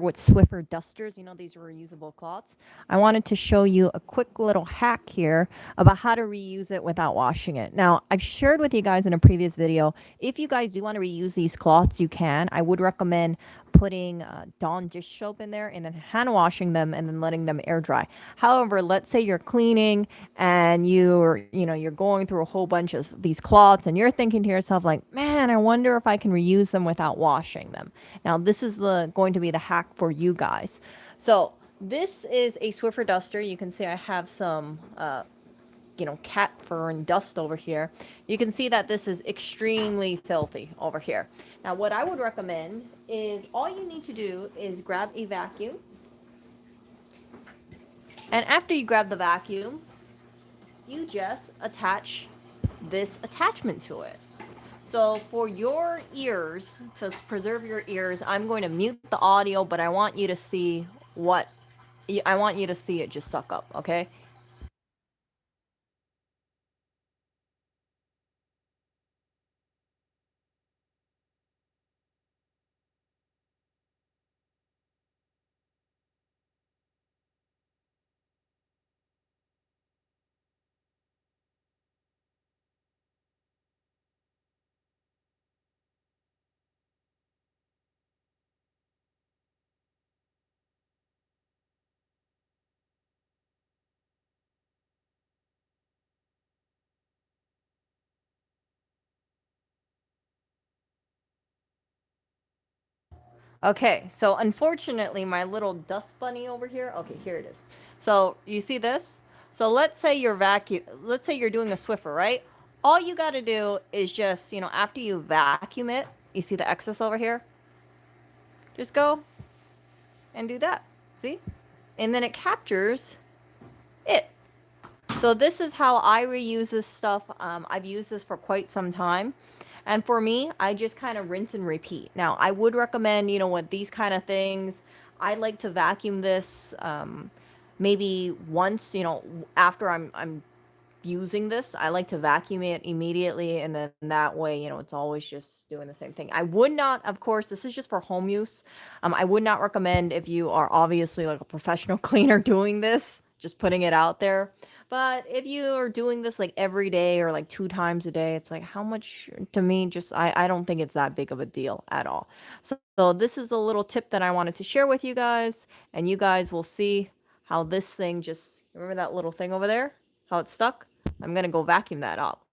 with Swiffer dusters. You know, these are reusable cloths. I wanted to show you a quick little hack here about how to reuse it without washing it. Now, I've shared with you guys in a previous video, if you guys do want to reuse these cloths, you can. I would recommend putting Dawn dish soap in there and then hand washing them and then letting them air dry. However, let's say you're cleaning and you're going through a whole bunch of these cloths and you're thinking to yourself like, man, I wonder if I can reuse them without washing them. Now, this is going to be the hack for you guys. So this is a Swiffer duster. You can see I have some cat fur and dust over here. You can see that this is extremely filthy over here. Now, what I would recommend is all you need to do is grab a vacuum. And after you grab the vacuum, you just attach this attachment to it. So for your ears, to preserve your ears, I'm going to mute the audio, but I want you to see I want you to see it just suck up, okay? Okay, so unfortunately, my little dust bunny over here. Okay, here it is. So you see this? So let's say you're doing a Swiffer, right? All you got to do is just, after you vacuum it, you see the excess over here? Just go and do that. See? And then it captures it. So this is how I reuse this stuff. I've used this for quite some time. And for me, I just kind of rinse and repeat. Now, I would recommend, with these kind of things, I like to vacuum this maybe once, after I'm using this. I like to vacuum it immediately, and then that way, it's always just doing the same thing. I would not, of course, this is just for home use. I would not recommend if you are obviously like a professional cleaner doing this, just putting it out there. But if you are doing this like every day or like 2 times a day, it's like how much to me, just I don't think it's that big of a deal at all. So this is a little tip that I wanted to share with you guys, and you guys will see how this thing just, remember that little thing over there? How it's stuck? I'm gonna go vacuum that up.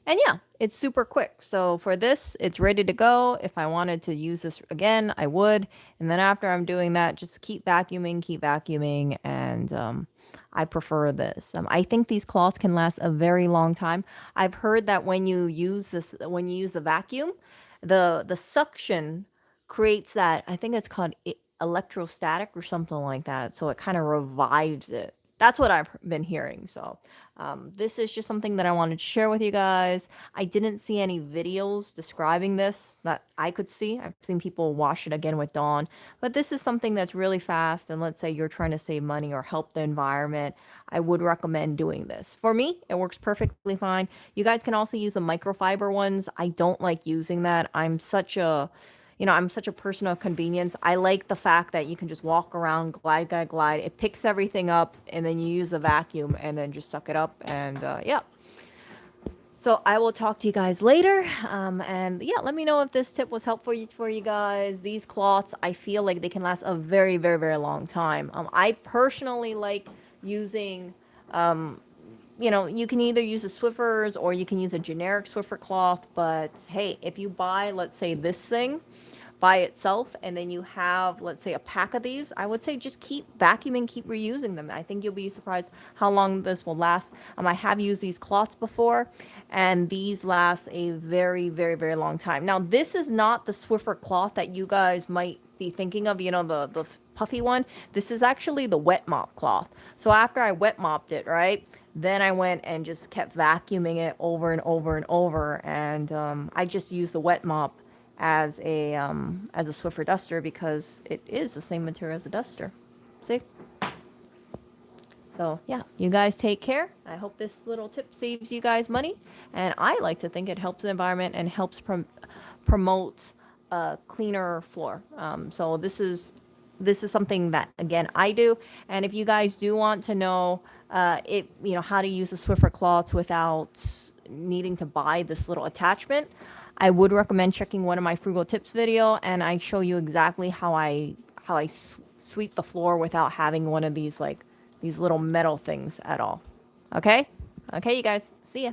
And yeah, it's super quick. So for this, it's ready to go. If I wanted to use this again, I would. And then after I'm doing that, just keep vacuuming. And I prefer this. I think these cloths can last a very long time. I've heard that when you use the vacuum, the suction creates that, I think it's called electrostatic or something like that. So it kind of revives it. That's what I've been hearing. So this is just something that I wanted to share with you guys. I didn't see any videos describing this that I could see. I've seen people wash it again with Dawn, but this is something that's really fast. And let's say you're trying to save money or help the environment, I would recommend doing this. For me, it works perfectly fine. You guys can also use the microfiber ones. I don't like using that. I'm such a person of convenience. I like the fact that you can just walk around, glide, glide, glide. It picks everything up, and then you use the vacuum and then just suck it up. And yeah. So I will talk to you guys later. And yeah, let me know if this tip was helpful for you guys. These cloths, I feel like they can last a very, very, very long time. I personally like using you can either use the Swiffers or you can use a generic Swiffer cloth. But hey, if you buy, let's say, this thing by itself and then you have, let's say, a pack of these, I would say just keep vacuuming, keep reusing them. I think you'll be surprised how long this will last. I have used these cloths before, and these last a very, very, very long time. Now, this is not the Swiffer cloth that you guys might be thinking of, the puffy one. This is actually the wet mop cloth. So after I wet mopped it, right, then I went and just kept vacuuming it over and over and over, and I just used the wet mop as a Swiffer duster because it is the same material as a duster. See? So yeah, you guys take care. I hope this little tip saves you guys money, and I like to think it helps the environment and helps promote a cleaner floor. So this is something that again I do, and if you guys do want to know how to use the Swiffer cloths without needing to buy this little attachment, I would recommend checking one of my frugal tips video, and I show you exactly how I sweep the floor without having one of these like these little metal things at all. Okay? Okay, you guys. See ya.